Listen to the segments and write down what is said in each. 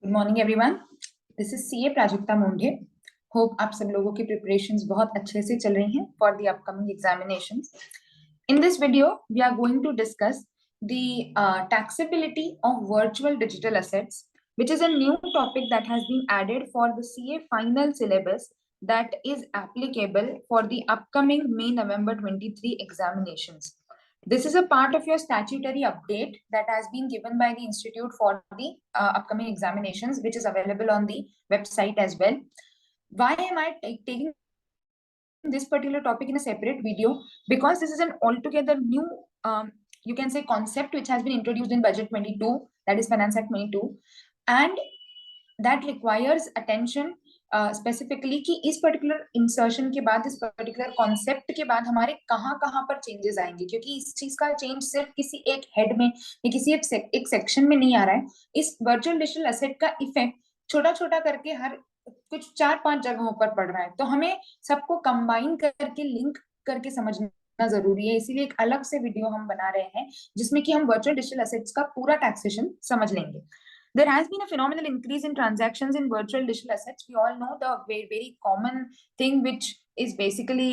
Good morning everyone, this is CA Prajakta Munde. Hope आप सब लोगों की प्रिपरेशंस बहुत अच्छे से चल रही हैं for the upcoming examinations. In this video, we are going to discuss the taxability of virtual digital assets, which is a new topic that has been added for the CA final syllabus that is applicable for the upcoming May-November 23 examinations. This is a part of your statutory update that has been given by the institute for the upcoming examinations, which is available on the website as well. Why am I taking this particular topic in a separate video? Because this is an altogether new you can say concept which has been introduced in budget 22, that is finance act 22, and that requires attention specifically कि इस particular insertion के बाद, इस particular concept के बाद हमारे कहाँ कहाँ पर चेंजेस आएंगे, क्योंकि इस चीज का चेंज सिर्फ किसी एक हेड में या किसी एक सेक्शन में नहीं आ रहा है। इस वर्चुअल डिजिटल एसेट का इफेक्ट छोटा छोटा करके हर कुछ 4-5 जगहों पर पड़ रहा है, तो हमें सबको कंबाइन करके लिंक करके समझना जरूरी है। इसीलिए एक अलग से वीडियो हम बना रहे हैं जिसमें कि हम वर्चुअल डिजिटल एसेट्स का पूरा टैक्सेशन समझ लेंगे। There has been a phenomenal increase in transactions in virtual digital assets. We all know the very common thing, which is basically,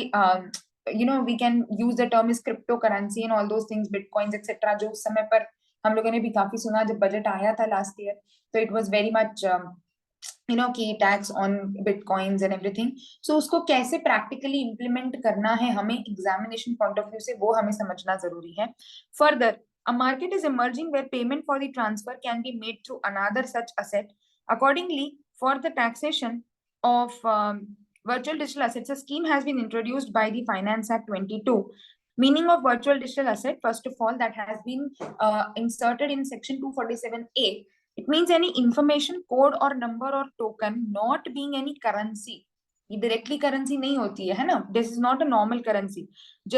we can use the term is cryptocurrency and all those things, bitcoins, etc. जो उस समय पर हम लोगों ने भी काफी सुना जब बजट आया था लास्ट ईयर, तो it was very much की tax on bitcoins and everything. So उसको कैसे प्रैक्टिकली इंप्लीमेंट करना है हमें एग्जामिनेशन पॉइंट ऑफ व्यू से, वो हमें समझना जरूरी है। Further, a market is emerging where payment for the transfer can be made through another such asset. Accordingly, for the taxation of virtual digital assets, a scheme has been introduced by the Finance Act 22. Meaning of virtual digital asset, first of all, that has been inserted in section 247A. It means any information, code or number or token not being any currency. ये directly currency नहीं होती है ना? This is not a normal currency.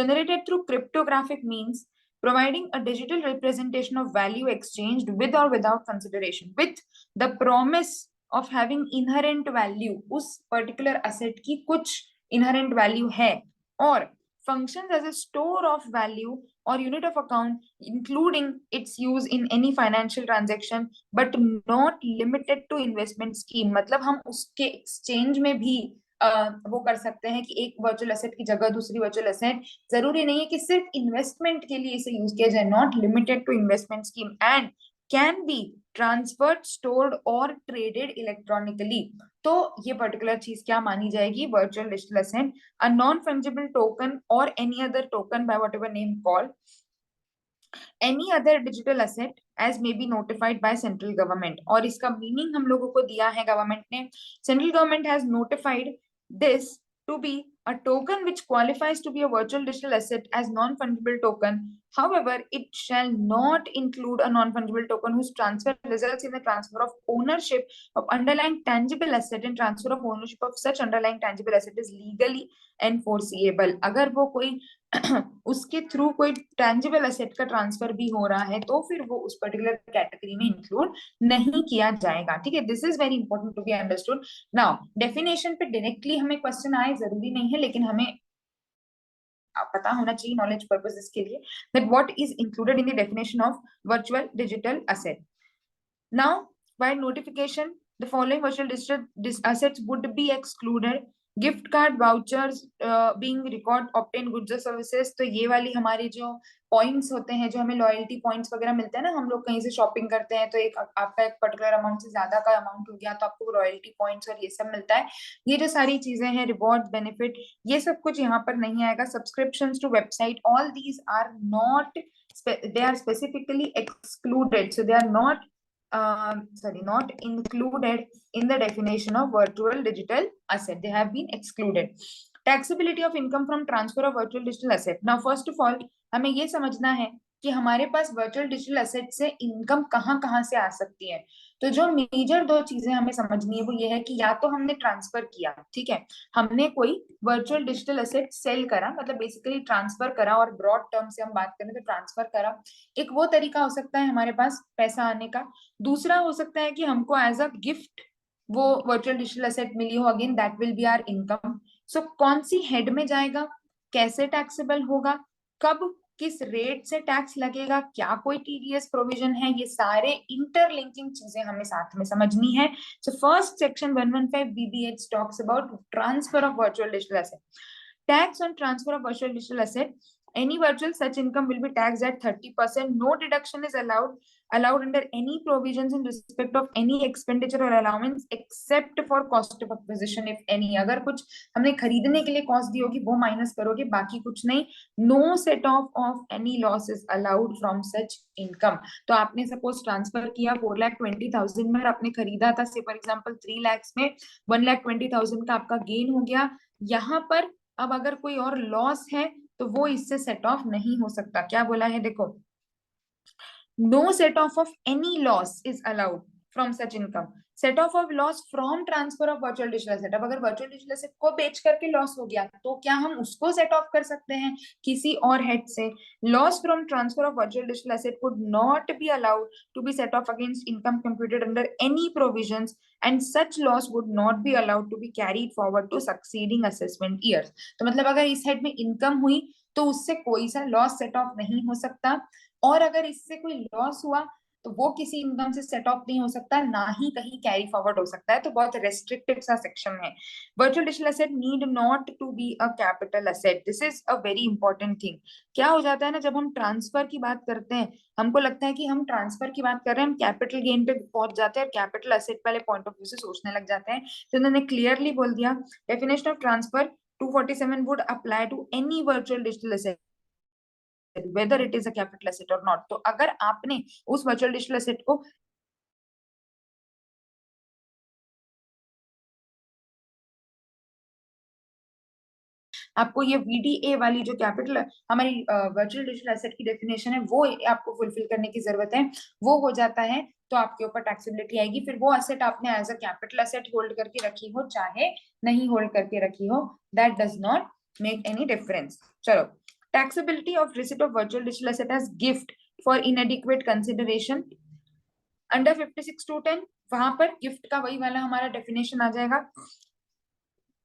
Generated through cryptographic means, providing a digital representation of value exchanged with or without consideration, with the promise of having inherent value. उस particular asset की कुछ inherent value है, और functions as a store of value or unit of account, including its use in any financial transaction, but not limited to investment scheme. मतलब हम उसके exchange में भी वो कर सकते हैं कि एक वर्चुअल एसेट की जगह दूसरी वर्चुअल एसेट, जरूरी नहीं है कि सिर्फ इन्वेस्टमेंट के लिए इसे यूज किया जाए, not limited to investment scheme, and can be transferred, stored और ट्रेडेड इलेक्ट्रॉनिकली। तो ये पर्टिकुलर चीज क्या मानी जाएगी? Virtual digital asset, a non fungible token और any other token by whatever name called any other digital asset as may be notified by central government. और इसका मीनिंग हम लोगों को दिया है गवर्नमेंट ने। Central government has notified this to be a token which qualifies to be a virtual digital asset as non-fungible token. However, it shall not include a non-fungible token whose transfer results in the transfer of ownership of underlying tangible asset, and transfer of ownership of such underlying tangible asset is legally enforceable. अगर वो कोई उसके through कोई tangible asset का transfer भी हो रहा है तो फिर वो उस पर्टिकुलर कैटेगरी में इंक्लूड नहीं किया जाएगा। ठीक है, this is very important to be understood. Now definition पे डायरेक्टली हमें क्वेश्चन आए जरूरी नहीं है, लेकिन हमें पता होना चाहिए नॉलेज पर्पसेस के लिए that what is included in the definition of virtual digital asset. Now, by notification, the following virtual digital assets would be excluded: gift card, vouchers, being record obtain goods और services. तो ये वाली हमारी जो points होते हैं, जो हमें लॉयल्टी पॉइंट्स वगैरह मिलते हैं ना, हम लोग कहीं से शॉपिंग करते हैं तो एक आपका एक पर्टिकुलर अमाउंट से ज्यादा का अमाउंट हो गया तो आपको रॉयल्टी पॉइंट्स और ये सब मिलता है। ये जो सारी चीजें हैं, रिवॉर्ड, बेनिफिट, ये सब कुछ यहाँ पर नहीं आएगा। Subscriptions to website, all these are not, they are specifically excluded, so they are not not included in the definition of virtual digital asset. They have been excluded. Taxability of income from transfer of virtual digital asset. Now, first of all, हमें ये समझना है कि हमारे पास virtual digital asset से income कहाँ कहाँ से आ सकती है। तो जो मेजर दो चीजें हमें समझनी है वो ये है कि या तो हमने ट्रांसफर किया, ठीक है, हमने कोई वर्चुअल डिजिटल एसेट सेल करा, मतलब बेसिकली ट्रांसफर करा, और ब्रॉड टर्म से हम बात करें तो ट्रांसफर करा, एक वो तरीका हो सकता है हमारे पास पैसा आने का। दूसरा हो सकता है कि हमको एज अ गिफ्ट वो वर्चुअल डिजिटल एसेट मिली हो, again that will be our income. So कौन सी हेड में जाएगा, कैसे टैक्सेबल होगा, कब किस रेट से टैक्स लगेगा, क्या कोई टीडीएस प्रोविजन है, ये सारे इंटरलिंकिंग चीजें हमें साथ में समझनी है। So first section 115 BBH talks about transfer of virtual digital asset. Tax on transfer of virtual digital asset. Any virtual such income will be taxed at 30%. No deduction is allowed under any provisions in respect of any expenditure or allowance except for cost of acquisition if any. अगर कुछ हमने खरीदने के लिए cost दी होगी वो minus करोगे, बाकी कुछ नहीं. No set off any loss is allowed from such income. तो आपने सपोज ट्रांसफर किया 4,20,000 में, आपने खरीदा था से फॉर एग्जाम्पल 3 lakhs में, 1,20,000 का आपका गेन हो गया. यहाँ पर अब अगर कोई और लॉस है तो वो इससे सेट ऑफ नहीं हो सकता. क्या बोला है देखो, no set off any loss is allowed from such income. Set off loss from transfer of virtual digital asset. अब अगर वर्चुअल डिजिटल एसेट को बेच करके लॉस हो गया तो क्या हम उसको सेट ऑफ कर सकते हैं किसी और हेड से. Loss from transfer of virtual digital asset would not be allowed to be set off against income computed under any provisions and such loss would not be allowed to be carried forward to succeeding assessment years. तो मतलब अगर इस head में income हुई तो उससे कोई सा लॉस सेट ऑफ नहीं हो सकता, और अगर इससे कोई लॉस हुआ तो वो किसी इनकम से सेट ऑफ नहीं हो सकता, ना ही कहीं कैरी फॉरवर्ड हो सकता है. तो बहुत रेस्ट्रिक्टेड सा सेक्शन है. Virtual digital asset need not to be a capital asset. This is a very important thing. क्या हो जाता है ना, जब हम ट्रांसफर की बात करते हैं हमको लगता है कि हम ट्रांसफर की बात कर रहे हैं, हम कैपिटल गेन पे पहुंच जाते हैं और कैपिटल एसेट वाले पॉइंट ऑफ व्यू से सोचने लग जाते हैं. तो उन्होंने क्लियरली बोल दिया, definition of transfer 247 would apply to any virtual digital asset whether it is a capital asset or not. तो अगर आपने उस वर्चुअल डिजिटल एसेट को आपको ये वीडीए वाली जो कैपिटल हमारी वर्चुअल डिजिटल एसेट की डेफिनेशन है वो आपको फुलफिल करने की जरूरत है, वो हो जाता है तो आपके ऊपर टैक्सेबिलिटी आएगी. फिर वो एसेट आपने as a capital asset hold करके रखी हो चाहे नहीं होल्ड करके रखी हो, that does not make any difference. चलो, taxability of receipt of virtual digital asset as gift for inadequate consideration under 56(2)(10). वहां पर गिफ्ट का वही वाला हमारा डेफिनेशन आ जाएगा.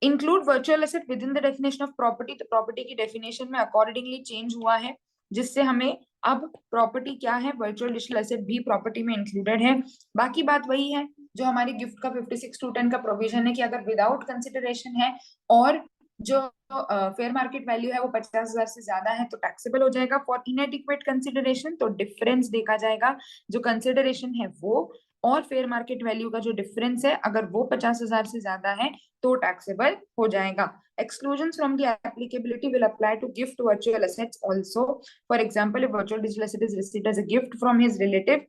Include virtual asset with in the definition of property. तो प्रॉपर्टी की डेफिनेशन में अकॉर्डिंगली चेंज हुआ है, जिससे हमें अब प्रॉपर्टी क्या है, वर्चुअल डिजिटल एसेट भी प्रॉपर्टी में इंक्लूडेड है. बाकी बात वही है जो हमारी गिफ्ट का 56(2)(10) का प्रोविजन है कि अगर विदाउट कंसिडरेशन है और जो फेयर मार्केट वैल्यू है वो 50,000 से ज्यादा है तो टैक्सेबल हो जाएगा. फॉर इनएडिक्वेट कंसिडरेशन तो डिफरेंस देखा जाएगा, जो कंसिडरेशन है वो और फेयर मार्केट वैल्यू का जो डिफरेंस है अगर वो 50,000 से ज्यादा है तो टैक्सेबल हो जाएगा. Exclusions from the applicability will apply to gift virtual assets also. For example, if virtual digital asset is received as a gift from his relative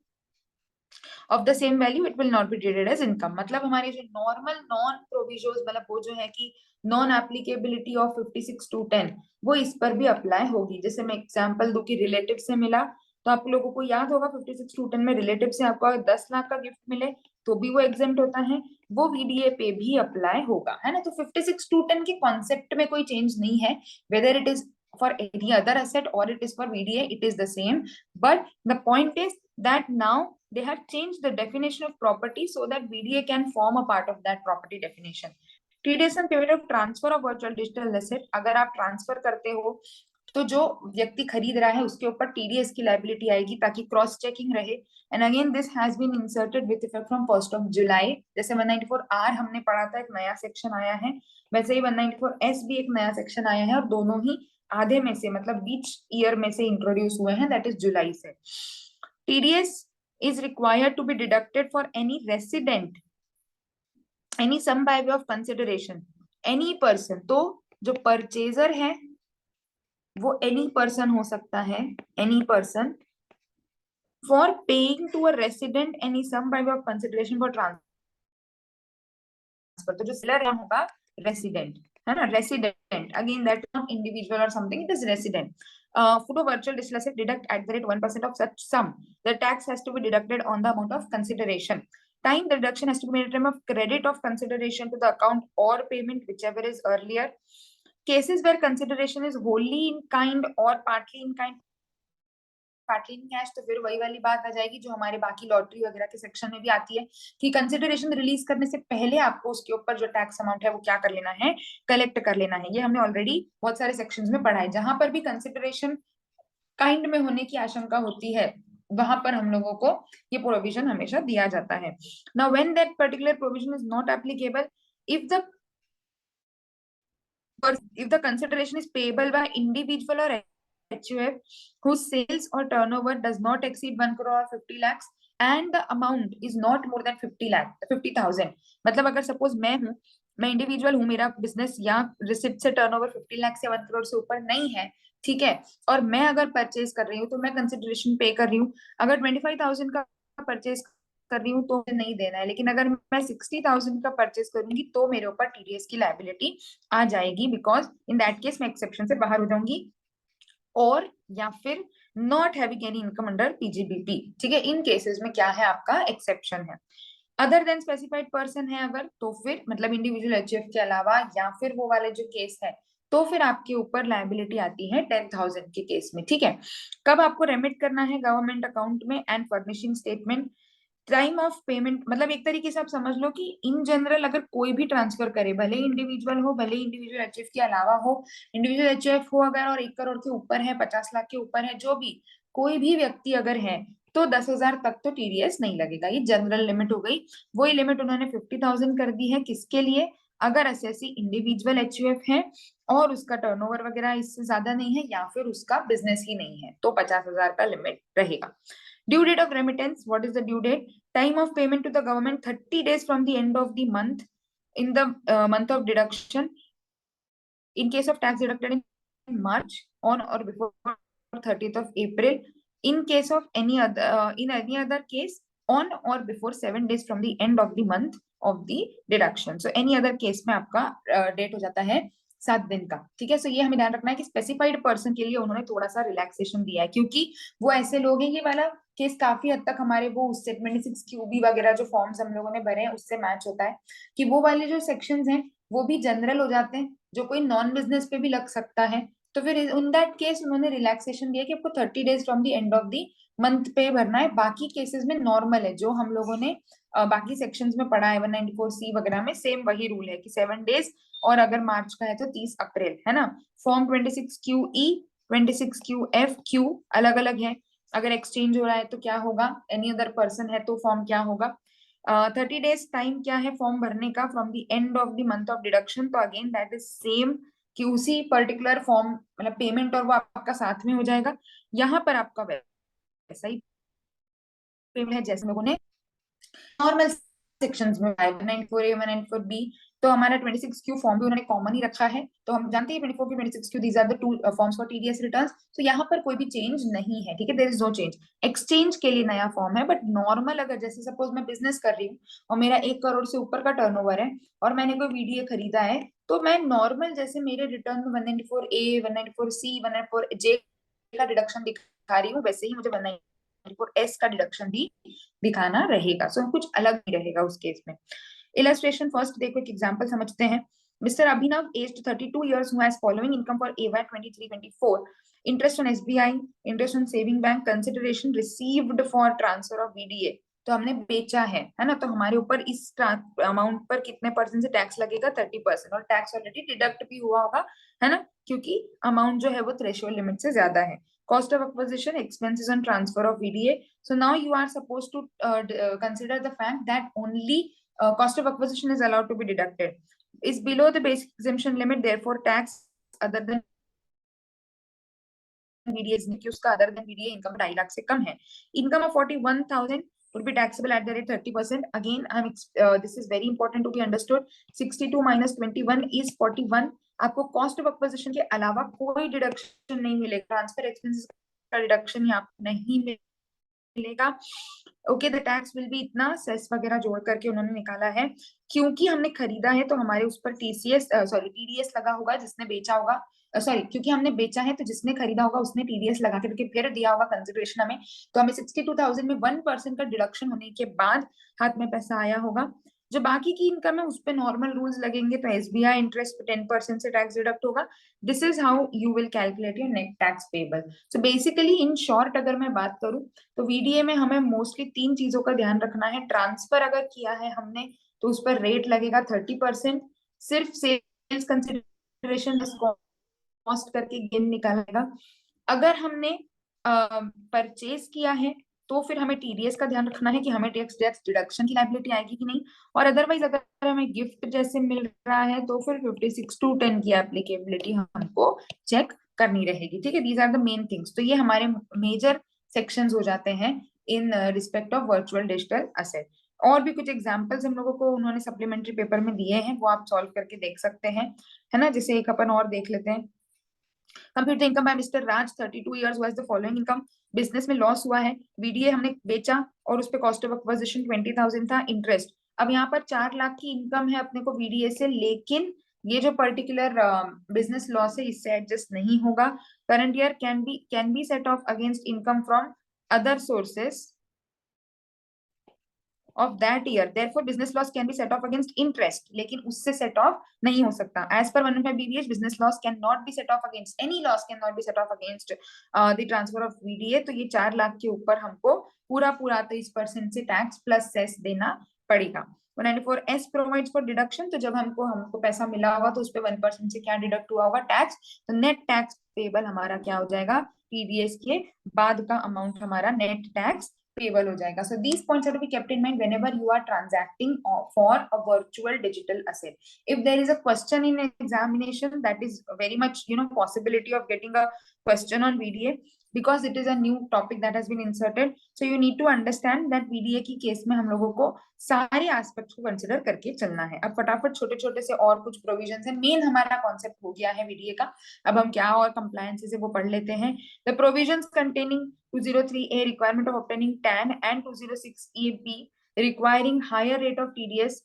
of the same value, it will not be treated as income. मतलब हमारे जो normal non प्रोविजोस मतलब वो जो है कि non applicability of 56(2)(10) वो इस पर भी अप्लाई होगी. जैसे मैं एग्जांपल दूं कि रिलेटिव से मिला तो आप लोगों को याद होगा 56(2)(10) में रिलेटिव से आपको 10 लाख का गिफ्ट मिले तो भी वो एग्जेम्प्ट होता है, वो वीडीए पे भी अप्लाई होगा, है ना. तो 56(2)(10) के कॉन्सेप्ट में कोई चेंज नहीं है, whether it is for any other asset or it is for VDA, it is the same. But the point is that now they have changed the definition of property so that VDA can form a part of that property definition. TDS and period of transfer of virtual digital asset. अगर आप transfer करते हो तो जो व्यक्ति खरीद रहा है उसके ऊपर टीडीएस की लायबिलिटी आएगी ताकि क्रॉस चेकिंग रहे. And again this has been inserted with effect from 1st of July. जैसे 194R हमने पढ़ा था, एक नया सेक्शन आया है, वैसे ही 194S भी एक नया सेक्शन आया है और दोनों ही आधे में से मतलब बीच ईयर में से इंट्रोड्यूस हुए हैं, दैट इज जुलाई से. TDS is required to be deducted for any resident, any sum by way of consideration, any person. तो जो परचेजर है वो एनी पर्सन हो सकता है, any person for paying to a resident any sum by way of consideration for transfer. तो जो seller होगा रेसिडेंट, है ना, resident. Again that not individual और something, it is resident. For a virtual digital asset, deduct at the rate 1% of such sum. The tax has to be deducted on the amount of consideration. Time the deduction has to be made at time of credit of consideration to the account or payment, whichever is earlier. Cases where consideration is wholly in kind or partly in kind, partly in cash, तो फिर वही वाली बात आ जाएगी जो हमारे बाकी lottery वगैरह के सेक्शन में भी आती है कि कंसिडरेशन रिलीज करने से पहले आपको उसके ऊपर जो टैक्स अमाउंट है वो क्या कर लेना है, कलेक्ट कर लेना है. ये हमने ऑलरेडी बहुत सारे सेक्शंस में पढ़ा है. जहां पर भी कंसिडरेशन काइंड में होने की आशंका होती है, वहां पर हम लोगों को ये प्रोविजन हमेशा दिया जाता है. Now when that particular provision is not applicable, if the if the consideration is payable by individual or HUF whose sales or turnover does not exceed 1 crore or 50 lakhs and the amount is not more than 50 lakh 50,000. मतलब अगर suppose मैं individual हूँ, मेरा business या receipt से turnover 50 lakh से 1 करोड़ से ऊपर नहीं है, ठीक है, और मैं अगर परचेज कर रही हूँ तो मैं कंसिडरेशन पे कर रही हूँ. अगर 25,000 का परचेज कर रही हूँ तो मुझे नहीं देना है, लेकिन अगर मैं 60,000 का परचेज करूंगी तो मेरे ऊपर टीडीएस की लायबिलिटी आ जाएगी, बिकॉज इन दैट केस मैं एक्सेप्शन से बाहर हो जाऊंगी, और या फिर not having any income under PGBP. ठीक है, इन केसेस में क्या है, आपका एक्सेप्शन है. अदर देन स्पेसिफाइड पर्सन है अगर, तो फिर मतलब इंडिविजुअल एचयूएफ के अलावा या फिर वो वाले जो केस है, तो फिर आपके ऊपर लायबिलिटी आती है 10,000 के केस में. ठीक है, कब आपको रेमिट करना है गवर्नमेंट अकाउंट में and furnishing statement. Time of payment मतलब एक तरीके से आप समझ लो कि इन जनरल अगर कोई भी ट्रांसफर करे, भले इंडिविजुअल हो, भले इंडिविजुअल एचएफ के अलावा हो, इंडिविजुअल एचएफ हो अगर और 1 करोड़ के ऊपर है, 50 लाख के ऊपर है, जो भी कोई भी व्यक्ति अगर है, तो 10,000 तक तो टीडीएस नहीं लगेगा. ये जनरल लिमिट हो गई. वही लिमिट उन्होंने 50,000 कर दी है. किसके लिए? अगर एसएससी इंडिविजुअल एचयूएफ है और उसका टर्नओवर वगैरह इससे ज्यादा नहीं है, या फिर उसका बिजनेस ही नहीं है, तो 50,000 का लिमिट रहेगा. Due date of remittance, what is the due date? Time of payment to the government 30 days from the end of the month in the month of deduction. In case of tax deducted in March on or before 30th of April. In case of any other case on or before 7 days from the end of the month of the deduction. So any other case में आपका date हो जाता है 7 दिन का. ठीक है, सो ये हमें ध्यान रखना है कि स्पेसिफाइड पर्सन के लिए उन्होंने थोड़ा सा रिलैक्सेशन दिया है, क्योंकि वो ऐसे लोग हैं, ये वाला केस काफी हद तक हमारे वो उससे 26 क्यूबी वगैरह जो फॉर्म्स हम लोगों ने भरे हैं उससे मैच होता है, कि वो वाले जो सेक्शंस हैं वो भी जनरल हो जाते हैं, जो कोई नॉन बिजनेस पे भी लग सकता है. तो फिर इन दैट केस उन्होंने रिलैक्सेशन दिया कि आपको 30 days from the end of the month पे भरना है. बाकी केसेस में नॉर्मल है, जो हम लोगों ने बाकी सेक्शंस में पढ़ा है 194C वगैरह में, सेम वही रूल है कि 7 डेज, और अगर मार्च का है तो 30 अप्रैल, है ना. फॉर्म 26QE 26QF अलग अलग है. अगर एक्सचेंज हो रहा है तो क्या होगा, एनी अदर पर्सन है तो फॉर्म क्या होगा. 30 डेज टाइम क्या है फॉर्म भरने का from the end of the month of deduction. तो अगेन दैट इज सेम कि उसी पर्टिकुलर फॉर्म मतलब पेमेंट और वो आपका साथ में हो जाएगा. यहाँ पर आपका वैसा ही पेमेंट है जैसे लोगों ने नॉर्मल सेक्शंस में 194A 194B. तो हमारा 26Q फॉर्म भी उन्होंने कॉमन ही रखा है, तो हम जानते हैं 24 की 26Q these are the two forms for TDS returns. तो यहाँ पर कोई भी चेंज नहीं है. ठीक है, there is no change. Exchange के लिए नया फॉर्म है, बट नॉर्मल अगर जैसे सपोज मैं बिजनेस कर रही हूँ और मेरा 1 करोड़ से ऊपर का टर्नओवर है और मैंने कोई वीडीए खरीदा है, तो मैं नॉर्मल जैसे मेरे रिटर्न में 194A 194C 194J का डिडक्शन दिखा रही हूँ, वैसे ही मुझे 194S का डिडक्शन भी दिखाना रहेगा. सो कुछ अलग नहीं रहेगा उस केस में. इलस्ट्रेशन फर्स्ट देखो, एक एग्जांपल समझते हैं. Mr. Abhinav, aged 32 years, who has following income for AY 23-24, interest on SBI, interest on saving bank, consideration received for transfer of VDA. तो हमने बेचा है ना, तो हमारे ऊपर इस अमाउंट पर कितने परसेंट से टैक्स लगेगा, 30%, और टैक्स ऑलरेडी डिडक्ट भी हुआ होगा, है ना, क्योंकि अमाउंट जो है वो थ्रेशोल्ड लिमिट से ज्यादा है. Cost of acquisition, expenses on transfer of VDA. So now you are supposed to consider the fact that only cost of acquisition is allowed to be deducted. Is below the basic exemption limit, therefore tax other than VDA is कि उसका other than VDA income 2.5 lakh से कम है. Income of 41,000 would be taxable at the rate 30%. Again, this is very important to be understood. 62 minus 21 is 41. आपको cost of acquisition के अलावा कोई deduction नहीं मिलेगा. ट्रांसफर एक्सपेंसेस का डिडक्शन यहाँ नहीं मिलेगा. Okay, the tax will be इतना, सेस वगैरह जोड़ करके उन्होंने निकाला है. क्योंकि हमने खरीदा है तो हमारे उस पर टीडीएस लगा होगा, जिसने बेचा होगा, सॉरी क्योंकि हमने बेचा है तो जिसने खरीदा होगा उसने टीडीएस लगा के फिर दिया होगा कंसिडरेशन हमें. तो हमें 62,000 में 1% का डिडक्शन होने के बाद हाथ में पैसा आया होगा. जो बाकी की इनकम है उस पर नॉर्मल रूल्स लगेंगे, तो एसबीआई इंटरेस्ट 10% से टैक्स डिडक्ट होगा. This is how you will calculate your net tax payable. So basically in short अगर मैं बात करूं तो वीडीए में हमें मोस्टली 3 चीजों का ध्यान रखना है. ट्रांसफर अगर किया है हमने तो उस पर रेट लगेगा 30%. सिर्फ सेल्स कंसिडरेशन कॉस्ट करके गेन निकालेगा. अगर हमने परचेज किया है तो फिर हमें टीडीएस का ध्यान रखना है कि हमें टैक्स डिडक्शन की लायबिलिटी आएगी कि नहीं, और अदरवाइज अगर हमें गिफ्ट जैसे मिल रहा है तो फिर 56(2)(10) की एप्लीकेबिलिटी हमको चेक करनी रहेगी। ठीक है, these are the main things. तो ये हमारे मेजर सेक्शंस हो जाते हैं in respect of virtual digital asset. और भी कुछ एग्जांपल्स हम लोगों को उन्होंने सप्लीमेंट्री पेपर में दिए हैं, वो आप सॉल्व करके देख सकते हैं, है ना। जैसे एक अपन और देख लेते हैं। Compute the income by mister Raj 32 years was the following income. Business में लॉस हुआ है, वीडीए हमने बेचा और उस पे कॉस्ट ऑफ एक्विजिशन 20,000 था, इंटरेस्ट। अब यहाँ पर 4 लाख की इनकम है अपने को वीडीए से, लेकिन ये जो पर्टिकुलर बिजनेस लॉस है इससे एडजस्ट नहीं होगा। Current year can be set off against income from other sources of that year, therefore business loss can be set off against interest, लेकिन उससे set off नहीं हो सकता। as per 115 BDH business loss cannot be set off against, any loss cannot be set off against the transfer of VDA। तो ये 4 लाख के ऊपर हमको पूरा 23% से टैक्स प्लस सेस देना पड़ेगा। 194S प्रोवाइड्स फॉर डिडक्शन, तो जब हमको पैसा मिला होगा तो उस पर 1% से क्या डिडक्ट हुआ होगा, टैक्स। तो नेट टैक्स पेबल हमारा क्या हो जाएगा, टीडीएस के बाद का अमाउंट हमारा नेट टैक्स payable हो जाएगा। So these points are to be kept in mind whenever you are transacting for a virtual digital asset. If there is a question in examination, that is very much possibility of getting a question on VDA because it is a new topic that has been inserted. So you need to understand that VDA की case में हम लोगों को सारे aspects को consider करके चलना है। अब फटाफट छोटे छोटे से और कुछ प्रोविजंस है, मेन हमारा कॉन्सेप्ट हो गया है VDA का। अब हम क्या और कंप्लायंसेस है वो पढ़ लेते हैं। The provisions containing 203A requirement of obtaining TAN and 206EB requiring higher rate of TDS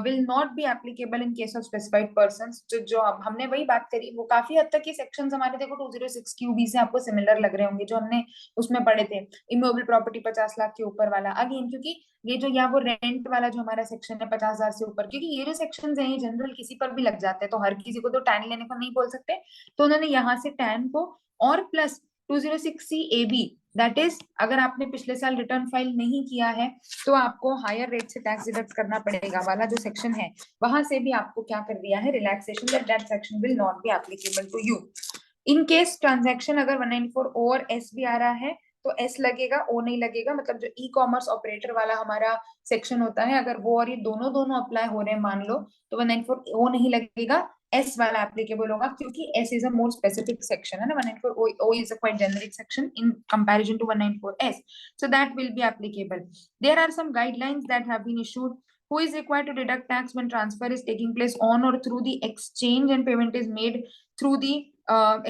will not be applicable in case of specified persons। जो अब हमने वही बात करी, वो काफी हद तक ये सेक्शंस हमारे देखो 206QB से आपको सिमिलर लग रहे होंगे जो हमने उसमें पढ़े थे। इमोबल प्रॉपर्टी 50 लाख के ऊपर वाला, अगेन क्योंकि ये जो या वो रेंट वाला जो हमारा सेक्शन है 50,000 से ऊपर, क्योंकि ये जो सेक्शन है ये जनरल किसी पर भी लग जाते हैं तो हर किसी को तो टैन लेने को नहीं बोल सकते। तो उन्होंने यहाँ से टैन को और प्लस 206CAB, दैट इज अगर आपने पिछले साल रिटर्न फाइल नहीं किया है तो आपको हायर रेट से टैक्स डिडक्ट करना पड़ेगा वाला जो सेक्शन है, वहां से भी आपको क्या कर दिया है, relaxation, that section will not be applicable to you. In case transaction अगर 194O और S भी आ रहा है तो S लगेगा, O नहीं लगेगा। मतलब जो ई कॉमर्स ऑपरेटर वाला हमारा सेक्शन होता है, अगर वो और ये दोनों दोनों अप्लाई हो रहे हैं मान लो, तो 194O नहीं लगेगा, S वाला एप्लीकेबल होगा, क्योंकि S is a more specific section है ना। 194O is a quite generic section in comparison to 194S, so that will be applicable. There are some guidelines that have been issued. Who is required to deduct tax when transfer is taking place on or through the exchange and payment is made through the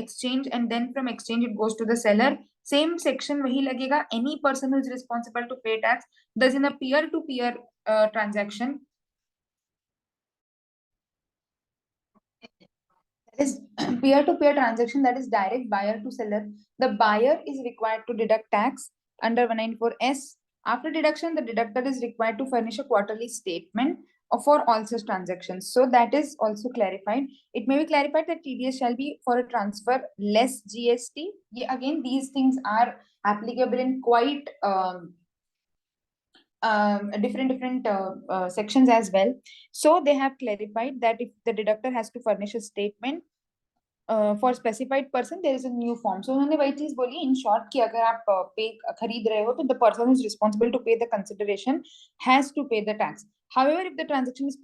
exchange and then from exchange it goes to the seller? Same section वही लगेगा। Any person who is responsible to pay tax, thus in a peer-to-peer transaction, is peer-to-peer transaction, that is direct buyer to seller, the buyer is required to deduct tax under 194S. After deduction, the deductor is required to furnish a quarterly statement for all such transactions. So that is also clarified. It may be clarified that TDS shall be for a transfer less GST. Again, these things are applicable in quite different sections as well. So they have clarified that if the deductor has to furnish a statement for specified person there is a new form. So उन्होंने वही चीज बोली in short कि अगर आप पे खरीद रहे हो तो the person is responsible to pay the consideration has to pay the tax. However if the transaction is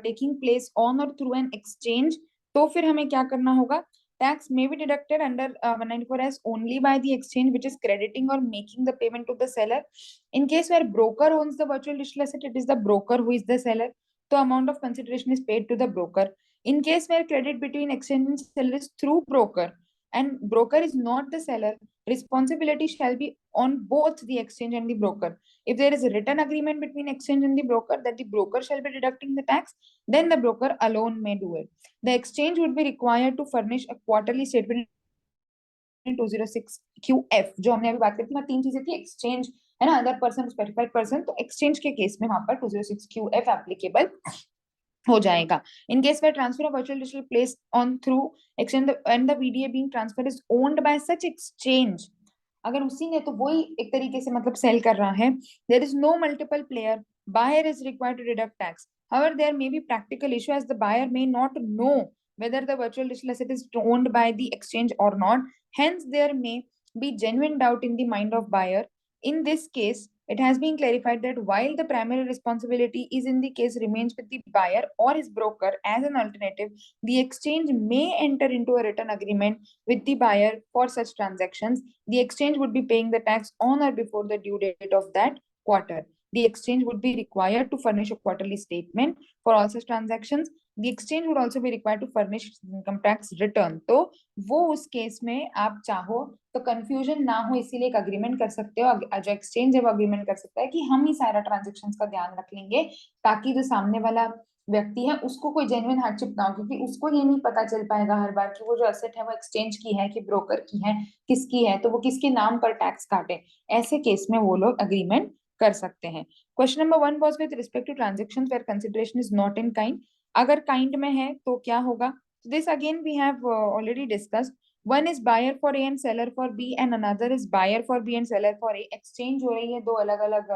taking place on और थ्रू एन एक्सचेंज, तो फिर हमें क्या करना होगा, tax may be deducted under 194S only by the exchange which is crediting or making the payment to the seller. In case where broker owns the virtual digital asset, it is the broker who is the seller, so amount of consideration is paid to the broker. In case where credit between exchange and seller is through broker and broker is not the seller, responsibility shall be on both the exchange and the broker. If there is a written agreement between exchange and the broker that the broker shall be deducting the tax, then the broker alone may do it. The exchange would be required to furnish a quarterly statement in 206QF। जो हमने अभी बात करी थी, वहाँ 3 चीजें थी, exchange है ना, अदर पर्सन, स्पेसिफाइड पर्सन, तो एक्सचेंज के केस में वहां पर 206QF एप्लीकेबल हो जाएगा। In case where transfer of virtual digital placed on through exchange and the VDA being transferred is owned by such exchange, अगर उसी ने तो वही एक तरीके से मतलब सेल कर रहा है, there is no multiple player, buyer is required to deduct tax. However, there may be practical issue as the buyer may not know whether the virtual digital asset is owned by the exchange or not. Hence, there may be genuine doubt in the mind of buyer. In this case, it has been clarified that while the primary responsibility is in the case remains with the buyer or his broker, as an alternative, the exchange may enter into a written agreement with the buyer for such transactions. The exchange would be paying the tax on or before the due date of that quarter. The exchange would be required to furnish a quarterly statement for all such transactions. The exchange would also be required to furnish income tax return. तो वो उस case में आप चाहो तो confusion ना हो, इसीलिए एक अग्रीमेंट कर सकते हो। जो एक्सचेंज है वो अग्रीमेंट कर सकता है कि हम ही सारा ट्रांजेक्शन्स का ध्यान रख लेंगे, ताकि जो सामने वाला व्यक्ति है उसको कोई जेन्युइन हार्डशिप ना हो, क्योंकि उसको ये नहीं पता चल पाएगा हर बार कि वो जो एसेट है वो एक्सचेंज की है कि ब्रोकर की है, किसकी है, तो वो किसके नाम पर टैक्स काटे। ऐसे केस में वो लोग अग्रीमेंट कर सकते हैं। Question number 1 was with respect to transactions where consideration is not in kind. अगर काइंड में है तो क्या होगा? This again we have already discussed. One is buyer for A and seller for B, and another is buyer for B and seller for A. Exchange हो रही है दो अलग अलग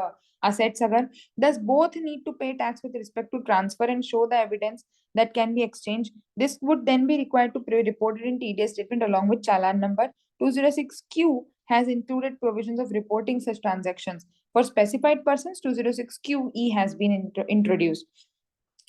assets अगर, thus both need to pay tax with respect to transfer and show the evidence that can be exchanged. This would then be required to be reported in TDS statement along with challan number. 206Q has included provisions of reporting such transactions. For specified persons, 206QE has been introduced.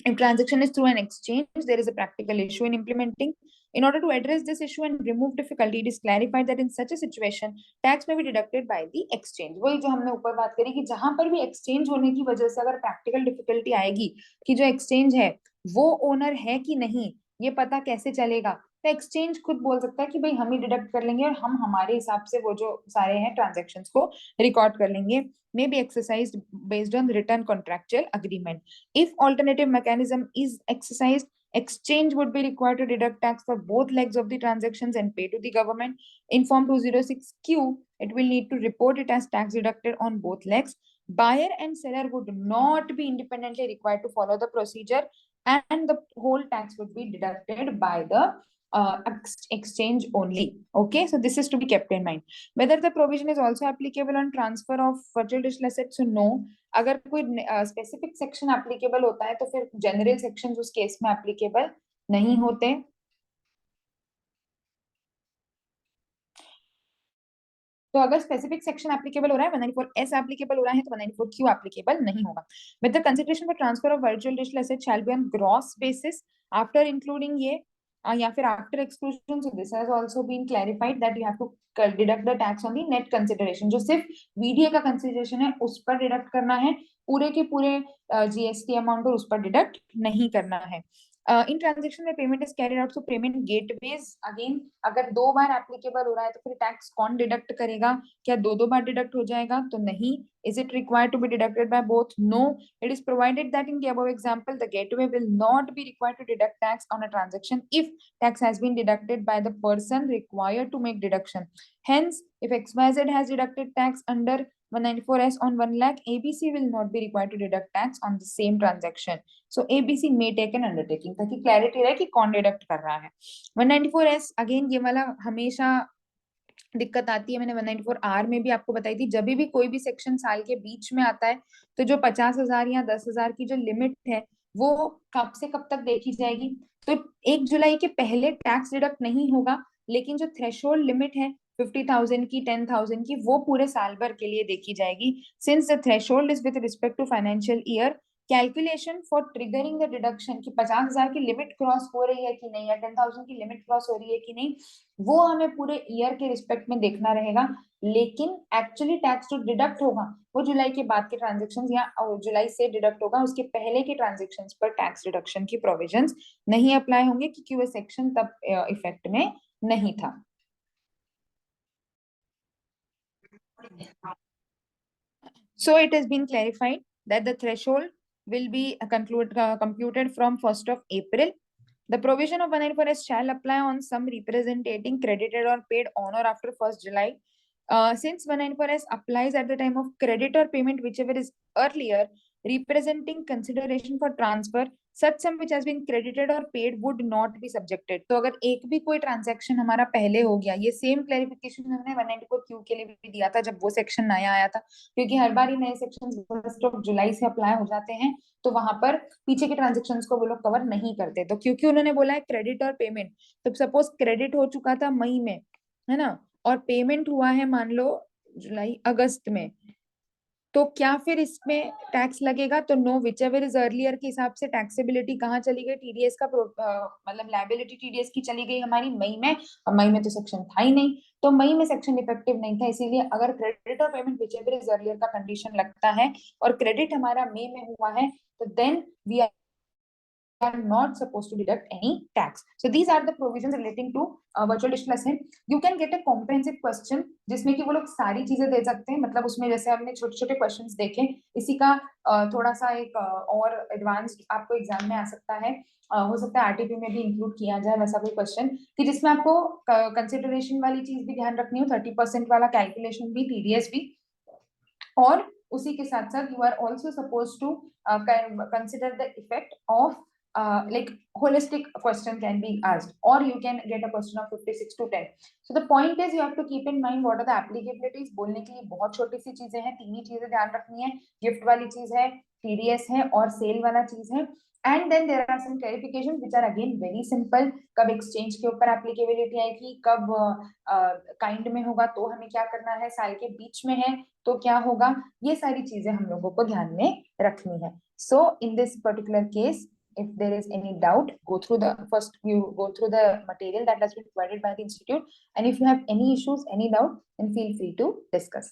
If transaction is through an exchange, there is a practical issue in implementing. In order to address this issue and remove difficulty, it is clarified that in such a situation, tax may be deducted by the exchange. वही जो हमने ऊपर बात करी कि जहां पर भी exchange होने की वजह से अगर practical difficulty आएगी कि जो exchange है वो owner है कि नहीं, ये पता कैसे चलेगा, तो exchange खुद बोल सकता है कि भाई हम ही deduct कर लेंगे और हम हमारे हिसाब से वो जो सारे हैं transactions को record कर लेंगे। May be exercised based on written contractual agreement. If alternative mechanism is exercised, exchange would be required to deduct tax for both legs of the transactions and pay to the government. In Form 206Q, it will need to report it as tax deducted on both legs. Buyer and seller would not be independently required to follow the procedure, and the whole tax would be deducted by the exchange only. Okay, so this is to be kept in mind. Whether the provision is also applicable on transfer of virtual digital assets, so no. अगर कोई specific section applicable होता है तो फिर general sections उस case में applicable नहीं होते। तो अगर स्पेसिफिक सेक्शन एप्लीकेबल हो रहा है, 194S एप्लीकेबल हो रहा है, तो 194Q एप्लीकेबल नहीं होगा। Whether consideration for transfer of virtual digital asset shall be on gross basis after including ये या फिर after exclusion, so this has also been clarified that you have to deduct the tax on the net consideration. जो सिर्फ VDA का consideration है उस पर deduct करना है, पूरे के पूरे GST अमाउंट पर उस पर डिडक्ट नहीं करना है। इन ट्रांजेक्शन में payment is carried out, so payment gateways again अगर दो बार एप्लीकेबल हो रहा है तो फिर टैक्स कौन डिडक्ट करेगा? क्या दो दो बार डिडक्ट हो जाएगा? तो नहीं। Is it required to be deducted by both? No. It is provided that in the above example the gateway will not be required to deduct tax on a transaction if tax has been deducted by the person required to make deduction. Hence, if XYZ has deducted tax under 194S on 1 lakh, ABC will not be required to deduct tax on the same transaction. So ABC may take an undertaking, ताकि clarity रहे कि कौन deduct कर रहा है। 194S again ये वाला हमेशा दिक्कत आती है। मैंने 194R में भी आपको बताई थी, जब भी कोई भी सेक्शन साल के बीच में आता है तो जो 50,000 या 10,000 की जो लिमिट है वो कब से कब तक देखी जाएगी? तो 1 जुलाई के पहले टैक्स डिडक्ट नहीं होगा, लेकिन जो थ्रेशोल्ड लिमिट है 50,000 की, 10,000 की, वो पूरे साल भर के लिए देखी जाएगी। Since the threshold is with respect to financial year, calculation for triggering the deduction की 50,000 की लिमिट क्रॉस हो रही है कि नहीं या 10,000 की लिमिट क्रॉस हो रही है कि नहीं, वो हमें पूरे ईयर के रिस्पेक्ट में देखना रहेगा। लेकिन एक्चुअली टैक्स जो डिडक्ट होगा वो जुलाई के बाद के ट्रांजेक्शन्स या जुलाई से डिडक्ट होगा, उसके पहले के ट्रांजेक्शन्स पर टैक्स डिडक्शन की प्रोविजंस नहीं अप्लाई होंगे क्योंकि वो सेक्शन तब इफेक्ट में नहीं था। So it has been clarified that the threshold will be computed from 1st of April. The provision of 194S shall apply on some representing credited or paid on or after 1st July. Since 194S applies at the time of credit or payment, whichever is earlier, representing consideration for transfer, such sum which has been credited or paid would not be subjected. तो अगर एक भी कोई transaction हमारा पहले हो गया, ये सेम क्लैरिफिकेशन हमने 194Q के लिए भी दिया था जब वो सेक्शन नया आया था, क्योंकि हर बार ही नए सेक्शन 1 जुलाई से अप्लाई हो जाते हैं, तो वहां पर पीछे के ट्रांजेक्शन्स को वो लोग कवर नहीं करते। तो क्योंकि उन्होंने बोला है क्रेडिट और पेमेंट, तो सपोज क्रेडिट हो चुका था मई में, है ना, और पेमेंट हुआ है मान लो जुलाई अगस्त में, तो क्या फिर इसमें टैक्स लगेगा? तो no, whichever is earlier के हिसाब से टैक्सेबिलिटी कहाँ चली गई? टीडीएस का मतलब लायबिलिटी टीडीएस की चली गई हमारी मई में, और मई में तो सेक्शन था ही नहीं, तो मई में सेक्शन इफेक्टिव नहीं था, इसीलिए अगर क्रेडिट और payment which ever is earlier का कंडीशन लगता है और क्रेडिट हमारा मई में हुआ है, तो then we are not supposed to deduct any tax. So these are the provisions relating to virtual digital assistant. You can get a comprehensive question जिसमें कि वो लोग सारी चीजें दे सकते हैं, मतलब उसमें जैसे आपने छोटे छोटे क्वेश्चंस देखे, इसी का थोड़ा सा एक और एडवांस आपको एग्जाम में आ सकता है, हो सकता है आरटीपी में भी इंक्लूड किया जाए वैसा कोई क्वेश्चन, कि जिसमें आपको कंसिडरेशन वाली चीज भी ध्यान रखनी हो, 30% वाला कैलकुलेशन भी, टीडीएस भी, और उसी के साथ साथ you are also suppose to consider the effect of like holistic question can be asked, or you can get a question of 56 to 10. So the point is you have to keep in mind what are the applicabilities. बोलने के लिए बहुत छोटी सी चीजें हैं, तीन ही चीजें ध्यान रखनी है, गिफ्ट वाली चीज है, टीडीएस है और सेल वाला चीज है, and then there are some clarifications which are again very simple. कब एक्सचेंज के ऊपर एप्लीकेबिलिटी आएगी, कब काइंड में होगा तो हमें क्या करना है, साल के बीच में है तो क्या होगा, ये सारी चीजें हम लोगों को ध्यान में रखनी है। So in this particular case, if there is any doubt, go through the first, you go through the material that has been provided by the institute, and if you have any issues, any doubt, then feel free to discuss.